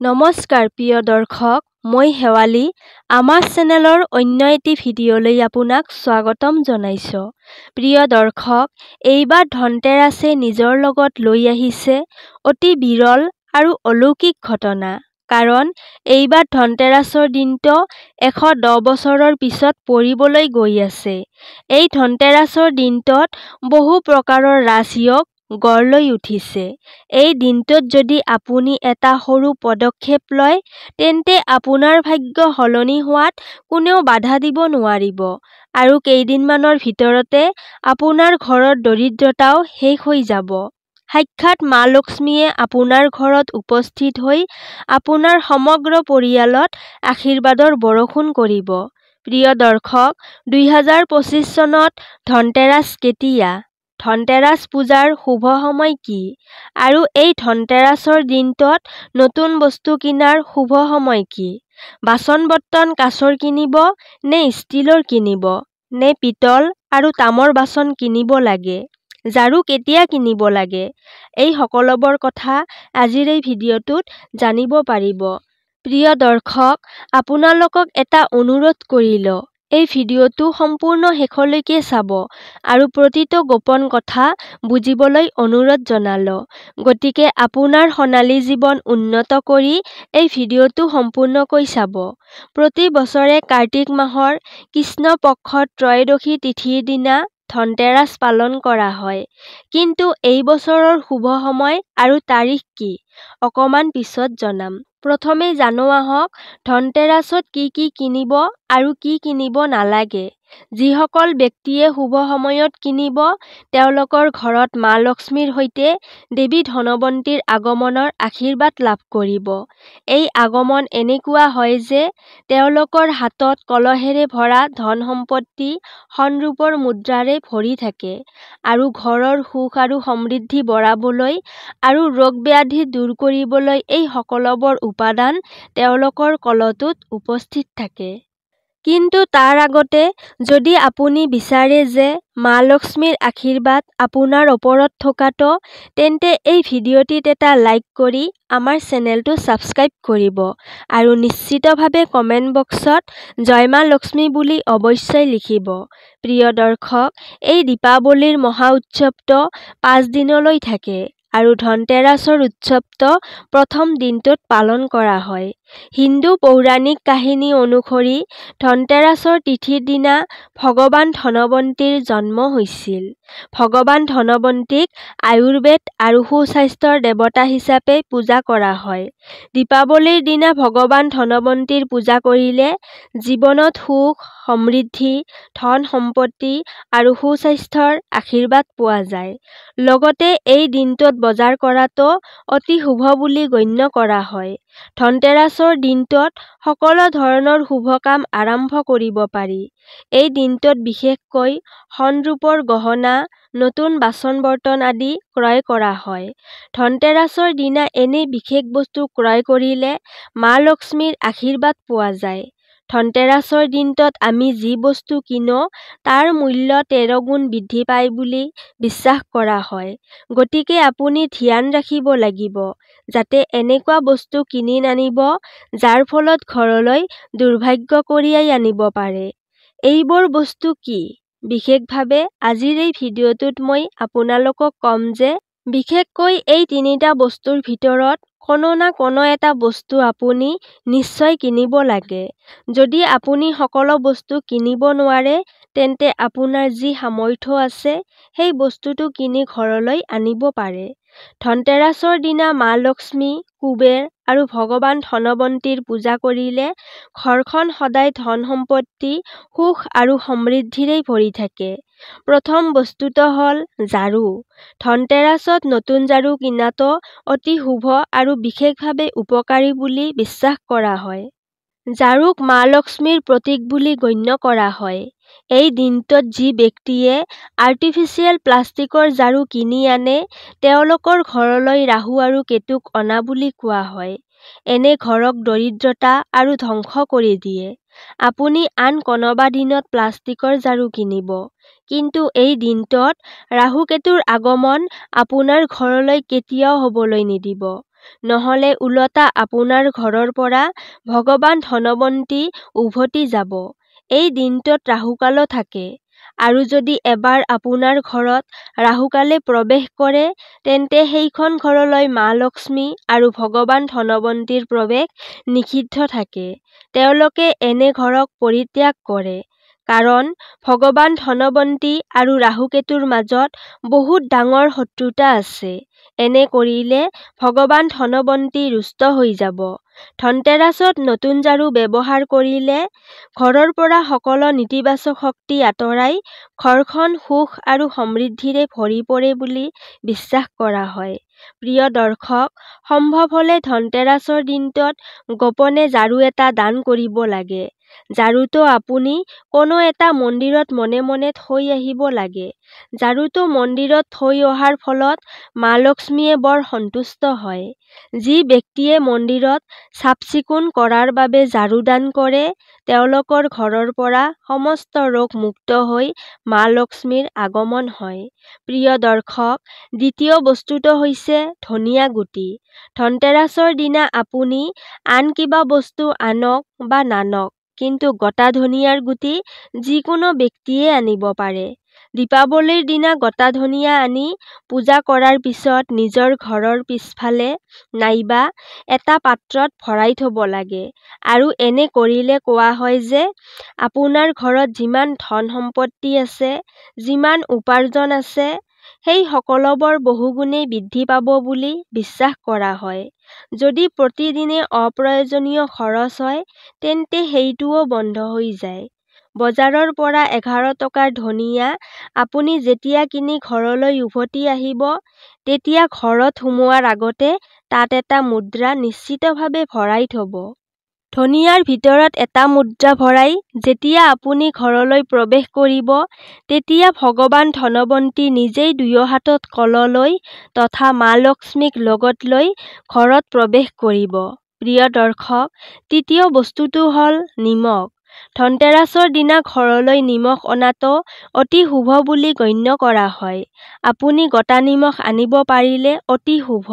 নমস্কাৰ প্ৰিয় দৰ্শক, মই শেৱালি। আমাৰ চেনেলৰ অন্য এটি ভিডিঅ'লৈ আপোনাক স্বাগতম জনাইছোঁ। প্ৰিয় দৰ্শক, এইবাৰ ধনতেৰাছে নিজৰ লগত লৈ আহিছে অতি বিৰল আৰু অলৌকিক ঘটনা। কাৰণ এইবাৰ ধনতেৰাছৰ দিনটো 110 বছৰৰ পিছত পৰিবলৈ গৈ আছে। এই ধনতেৰাছৰ দিনটোত বহু প্ৰকাৰৰ ৰাজয়োগ গঢ় লৈ উঠিছে। এই দিনটোত যদি আপুনি এটা সৰু পদক্ষেপ লয়, তেন্তে আপোনাৰ ভাগ্য সলনি হোৱাত কোনেও বাধা দিব নোৱাৰিব আৰু কেইদিনমানৰ ভিতৰতে আপোনাৰ ঘৰৰ দৰিদ্ৰতাও শেষ হৈ যাব। সাক্ষাৎ মা লক্ষ্মীয়ে আপোনাৰ ঘৰত উপস্থিত হৈ আপোনাৰ সমগ্ৰ পৰিয়ালত আশীৰ্বাদৰ বৰষুণ কৰিব। প্ৰিয় দৰ্শক, 2025 চনত ধনতেৰাছ কেতিয়া? ধনতেৰাছ পূজাৰ শুভ সময় কি? আৰু এই ধনতেৰাছৰ দিনটোত নতুন বস্তু কিনাৰ শুভ সময় কি? বাচন-বৰ্তন কাঁচৰ কিনিব নে ষ্টীলৰ কিনিব? নে পিতল আৰু তামৰ বাচন কিনিব লাগে? ঝাৰু কেতিয়া কিনিব লাগে? এই সকলোবোৰ কথা আজিৰ এই ভিডিঅ'টোত জানিব পাৰিব। প্ৰিয় দৰ্শক, আপোনালোকক এটা অনুৰোধ কৰিলোঁ। এই ভিডিঅ'টো সম্পূৰ্ণ শেষলৈকে চাব আৰু প্ৰতিটো গোপন কথা বুজিবলৈ অনুৰোধ জনালোঁ। গতিকে আপোনাৰ সোণালী জীৱন উন্নত কৰি এই ভিডিঅ'টো সম্পূৰ্ণকৈ চাব। প্ৰতি বছৰে কাৰ্তিক মাহৰ কৃষ্ণ পক্ষৰ ত্ৰয়োদশী তিথিৰ দিনা ধনতেৰাছ পালন কৰা হয়। কিন্তু এই বছৰৰ শুভ সময় আৰু তাৰিখ কি? অকণমান পিছত জনাম। প্ৰথমে জানো আহক ধনতেৰাছত কি কিনিব আৰু কি কিনিব নালাগে। যিসকল ব্যক্তিয়ে শুভ সময়ত কিনিব, তেওঁলোকৰ ঘৰত মা লক্ষ্মীৰ সৈতে দেৱী ধনৱন্তীৰ আগমনৰ আশীৰ্বাদ লাভ কৰিব। এই আগমন এনেকুৱা হয় যে তেওঁলোকৰ হাতত কলহেৰে ভৰা ধন-সম্পত্তি সোণ-ৰূপৰ মুদ্ৰাৰে ভৰি থাকে আৰু ঘৰৰ সুখ আৰু সমৃদ্ধি বঢ়াবলৈ আৰু ৰোগ-ব্যাধি দূৰ কৰিবলৈ এই সকলোবোৰ উপাদান তেওঁলোকৰ কলহটোত উপস্থিত থাকে। কিন্তু তাৰ আগতে যদি আপুনি বিচাৰে যে মা লক্ষ্মীৰ আশীৰ্বাদ আপোনাৰ ওপৰত থকাটো, তেন্তে এই ভিডিঅ'টিত এটা লাইক কৰি আমাৰ চেনেলটো ছাবস্ক্ৰাইব কৰিব আৰু নিশ্চিতভাৱে কমেণ্ট বক্সত জয় মা লক্ষ্মী বুলি অৱশ্যই লিখিব। প্ৰিয় দৰ্শক, এই দীপাৱলীৰ মহা উৎসৱটো 5 দিনলৈ থাকে আৰু ধনতেৰাছৰ উৎসৱটো প্ৰথম দিনটোত পালন কৰা হয়। হিন্দু পৌৰাণিক কাহিনী অনুসৰি ধনতেৰাছৰ তিথিৰ দিনা ভগৱান ধনৱন্তীৰ জন্ম হৈছিল। ভগৱান ধনৱন্তীক আয়ুৰ্বেদ আৰু সুস্বাস্থ্যৰ দেৱতা হিচাপে পূজা কৰা হয়। দীপাৱলীৰ দিনা ভগৱান ধনৱন্তীৰ পূজা কৰিলে জীৱনত সুখ, সমৃদ্ধি, ধন-সম্পত্তি আৰু সুস্বাস্থ্যৰ আশীৰ্বাদ পোৱা যায়। লগতে এই দিনটোত বজাৰ কৰাটো অতি শুভ বুলি গণ্য কৰা হয়। ধনতেৰাছৰ দিনটোত সকলো ধৰণৰ শুভ কাম আৰম্ভ কৰিব পাৰি। এই দিনটোত বিশেষকৈ সোণ-ৰূপৰ গহনা, নতুন বাচন-বৰ্তন আদি ক্ৰয় কৰা হয়। ধনতেৰাছৰ দিনা এনে বিশেষ বস্তু ক্ৰয় কৰিলে মা লক্ষ্মীৰ আশীৰ্বাদ পোৱা যায়। ধনতেৰাছৰ দিনটোত আমি যি বস্তু কিনো তাৰ মূল্য 13 গুণ বৃদ্ধি পায় বুলি বিশ্বাস কৰা হয়। গতিকে আপুনি ধ্যান ৰাখিব লাগিব যাতে এনেকুৱা বস্তু কিনি নানিব যাৰ ফলত ঘৰলৈ দুৰ্ভাগ্য কঢ়িয়াই আনিব পাৰে। এইবোৰ বস্তু কি? বিশেষভাৱে আজিৰ এই ভিডিঅ'টোত মই আপোনালোকক ক'ম যে বিশেষকৈ এই 3টা বস্তুৰ ভিতৰত কোনো না কোনো এটা বস্তু আপুনি নিশ্চয় কিনিব লাগে। যদি আপুনি সকলো বস্তু কিনিব নোৱাৰে, তেন্তে আপোনাৰ যি সামৰ্থ্য আছে সেই বস্তুটো কিনি ঘৰলৈ আনিব পাৰে। ধনতেৰাছৰ দিনা মা লক্ষ্মী, কুবেৰ আৰু ভগৱান ধনৱন্তীৰ পূজা কৰিলে ঘৰখন সদায় ধন-সম্পত্তি, সুখ আৰু সমৃদ্ধিৰে ভৰি থাকে। প্ৰথম বস্তুটো হ'ল ঝাৰু। ধনতেৰাছত নতুন ঝাৰু কিনাটো অতি শুভ আৰু বিশেষভাৱে উপকাৰী বুলি বিশ্বাস কৰা হয়। ঝাৰুক মা লক্ষ্মীৰ প্ৰতীক বুলি গণ্য কৰা হয়। এই দিনটোত যি ব্যক্তিয়ে আৰ্টিফিচিয়েল প্লাষ্টিকৰ ঝাৰু কিনি আনে, তেওঁলোকৰ ঘৰলৈ ৰাহু আৰু কেতুক অনা বুলি কোৱা হয়। এনে ঘৰক দৰিদ্ৰতা আৰু ধ্বংস কৰি দিয়ে। আপুনি আন কোনোবা দিনত প্লাষ্টিকৰ ঝাৰু কিনিব, কিন্তু এই দিনটোত ৰাহু কেতুৰ আগমন আপোনাৰ ঘৰলৈ কেতিয়াও হ'বলৈ নিদিব। নহ'লে ওলোটা আপোনাৰ ঘৰৰ পৰা ভগৱান ধনৱন্তী উভতি যাব। এই দিনটোত ৰাহুকালো থাকে। আৰু যদি এবাৰ আপোনাৰ ঘৰত ৰাহুকালে প্ৰৱেশ কৰে তেন্তে সেইখন ঘৰলৈ মা লক্ষ্মী আৰু ভগৱান ধনৱন্তীৰ প্ৰৱেশ নিষিদ্ধ থাকে। তেওঁলোকে এনে ঘৰক পৰিত্যাগ কৰে। কাৰণ ভগৱান ধনৱন্তী আৰু ৰাহুকেতুৰ মাজত বহুত ডাঙৰ শত্ৰুতা আছে। এনে কৰিলে ভগৱান ধনৱন্তী ৰুষ্ট হৈ যাব। ধনতেৰাছত নতুন ঝাৰু ব্যৱহাৰ কৰিলে ঘৰৰ পৰা সকলো নেতিবাচক শক্তি আঁতৰাই ঘৰখন সুখ আৰু সমৃদ্ধিৰে ভৰি পৰে বুলি বিশ্বাস কৰা হয়। প্ৰিয় দৰ্শক, সম্ভৱ হ'লে ধনতেৰাছৰ দিনটোত গোপনে ঝাৰু এটা দান কৰিব লাগে। ঝাৰুটো আপুনি কোনো এটা মন্দিৰত মনে মনে থৈ আহিব লাগে। ঝাৰুটো মন্দিৰত থৈ অহাৰ ফলত মা লক্ষ্মীয়ে বৰ সন্তুষ্ট হয়। যি ব্যক্তিয়ে মন্দিৰত চাফ-চিকুণ কৰাৰ বাবে ঝাৰু দান কৰে তেওঁলোকৰ ঘৰৰ পৰা সমস্ত ৰোগ মুক্ত হৈ মা লক্ষ্মীৰ আগমন হয়। প্ৰিয় দৰ্শক, দ্বিতীয় বস্তুটো হৈছে ধনিয়া গুটি। ধনতেৰাছৰ দিনা আপুনি আন কিবা বস্তু আনক বা নানক, কিন্তু গোটা ধনিয়াৰ গুটি যিকোনো ব্যক্তিয়ে আনিব পাৰে। দীপাৱলীৰ দিনা গোটা ধনিয়া আনি পূজা কৰাৰ পিছত নিজৰ ঘৰৰ পিছফালে নাইবা এটা পাত্ৰত ভৰাই থ'ব লাগে। আৰু এনে কৰিলে কোৱা হয় যে আপোনাৰ ঘৰত যিমান ধন সম্পত্তি আছে, যিমান উপাৰ্জন আছে, সেই সকলোবোৰ বহুগুণে বৃদ্ধি পাব বুলি বিশ্বাস কৰা হয়। যদি প্ৰতিদিনে অপ্ৰয়োজনীয় খৰচ হয় তেন্তে সেইটোও বন্ধ হৈ যায়। বজাৰৰ পৰা 11 টকাৰ ধনিয়া আপুনি যেতিয়া কিনি ঘৰলৈ উভতি আহিব তেতিয়া ঘৰত সোমোৱাৰ আগতে তাত এটা মুদ্ৰা নিশ্চিতভাৱে ভৰাই থ'ব। ধনিয়াৰ ভিতৰত এটা মুদ্ৰা ভৰাই যেতিয়া আপুনি ঘৰলৈ প্ৰৱেশ কৰিব তেতিয়া ভগৱান ধনৱন্তী নিজেই দুয়ো হাতত কলহ লৈ তথা মা লক্ষ্মীক লগত লৈ ঘৰত প্ৰৱেশ কৰিব। প্ৰিয় দৰ্শক, তৃতীয় বস্তুটো হ'ল নিমখ। ধনতেৰাছৰ দিনা ঘৰলৈ নিমখ অনাটো অতি শুভ বুলি গণ্য কৰা হয়। আপুনি গোটা নিমখ আনিব পাৰিলে অতি শুভ।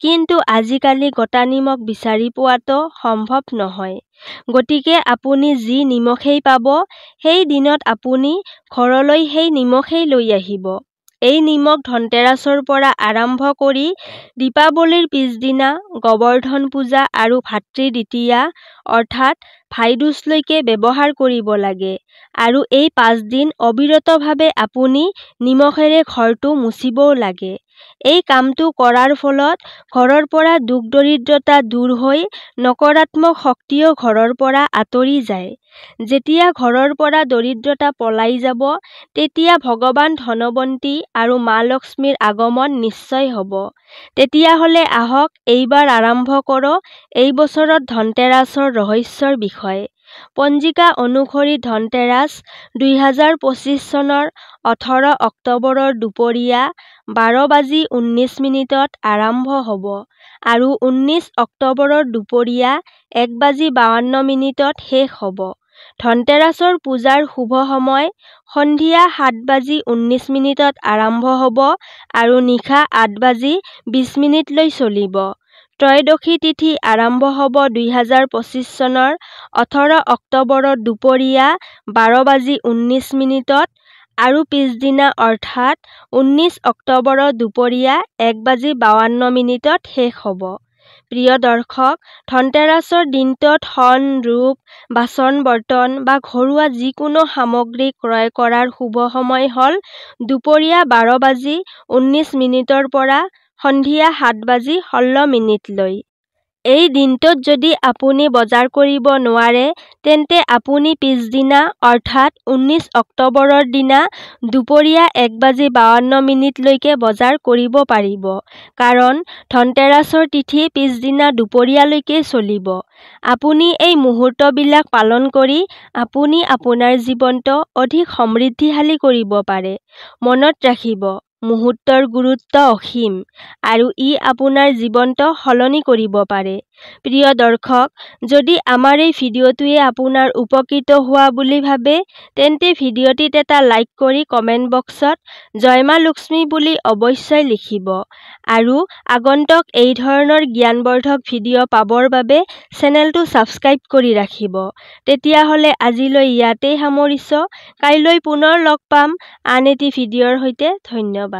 কিন্তু আজিকালি গোটা নিমখ বিচাৰি পোৱাটো সম্ভৱ নহয়। গতিকে আপুনি যি নিমখেই পাব সেই দিনত আপুনি ঘৰলৈ সেই নিমখেই লৈ আহিব। এই নিমখ ধনতেৰাছৰ পৰা আৰম্ভ কৰি দীপাৱলীৰ পিছদিনা গোবৰ্ধন পূজা আৰু ভাতৃ দ্বিতীয়া অৰ্থাৎ ভাই দুজলৈকে ব্যৱহাৰ কৰিব লাগে। আৰু এই 5 দিন অবিৰতভাৱে আপুনি নিমখেৰে ঘৰটো মুচিবও লাগে। এই কামটো কৰাৰ ফলত ঘৰৰ পৰা দুখ দৰিদ্ৰতা দূৰ হৈ নকাৰাত্মক শক্তিও ঘৰৰ পৰা আঁতৰি যায়। যেতিয়া ঘৰৰ পৰা দৰিদ্ৰতা পলাই যাব তেতিয়া ভগৱান ধনৱন্তী আৰু মা লক্ষ্মীৰ আগমন নিশ্চয় হ'ব। তেতিয়াহ'লে আহক এইবাৰ আৰম্ভ কৰোঁ এই বছৰত ধনতেৰাছৰ ৰহস্যৰ বিষয়ে। পঞ্জিকা অনুসৰি ধনতেৰাছ 2025 চনৰ 18 অক্টোবৰৰ দুপৰীয়া 12:19 আৰম্ভ হ'ব আৰু 19 অক্টোবৰৰ দুপৰীয়া 1:52 শেষ হ'ব। ধনতেৰাছৰ পূজাৰ শুভ সময় সন্ধিয়া 7:19 আৰম্ভ হ'ব আৰু নিশা 8:20 লৈ চলিব। ত্ৰয়োদশী তিথি আৰম্ভ হ'ব 2025 চনৰ 18 অক্টোবৰৰ দুপৰীয়া 12:19 আৰু পিছদিনা অৰ্থাৎ 19 অক্টোবৰৰ দুপৰীয়া 1:52 শেষ হ'ব। প্ৰিয় দৰ্শক, ধনতেৰাছৰ দিনটোত সোণ, ৰূপ, বাচন-বৰ্তন বা ঘৰুৱা যিকোনো সামগ্ৰী ক্ৰয় কৰাৰ শুভ সময় হ'ল দুপৰীয়া 12:19 পৰা সন্ধিয়া 7:16 লৈ। এই দিনটোত যদি আপুনি বজাৰ কৰিব নোৱাৰে তেন্তে আপুনি পিছদিনা অৰ্থাৎ 19 অক্টোবৰৰ দিনা দুপৰীয়া 1:52 লৈকে বজাৰ কৰিব পাৰিব। কাৰণ ধনতেৰাছৰ তিথি পিছদিনা দুপৰীয়ালৈকে চলিব। আপুনি এই মুহূৰ্তবিলাক পালন কৰি আপুনি আপোনাৰ জীৱনটো অধিক সমৃদ্ধিশালী কৰিব পাৰে। মনত ৰাখিব, মুহূৰ্তৰ গুৰুত্ব অসীম আৰু ই আপোনাৰ জীৱনটো সলনি কৰিব পাৰে। প্ৰিয় দৰ্শক, যদি আমাৰ এই ভিডিঅ'টোৱে আপোনাৰ উপকৃত হোৱা বুলি ভাবে, তেন্তে ভিডিঅ'টিত এটা লাইক কৰি কমেণ্ট বক্সত জয় মা লক্ষ্মী বুলি অৱশ্যই লিখিব আৰু আগন্তুক এই ধৰণৰ জ্ঞানবৰ্ধক ভিডিঅ' পাবৰ বাবে চেনেলটো ছাবস্ক্ৰাইব কৰি ৰাখিব। তেতিয়াহ'লে আজিলৈ ইয়াতেই সামৰিছোঁ। কাইলৈ পুনৰ লগ পাম আন এটি ভিডিঅ'ৰ সৈতে। ধন্যবাদ।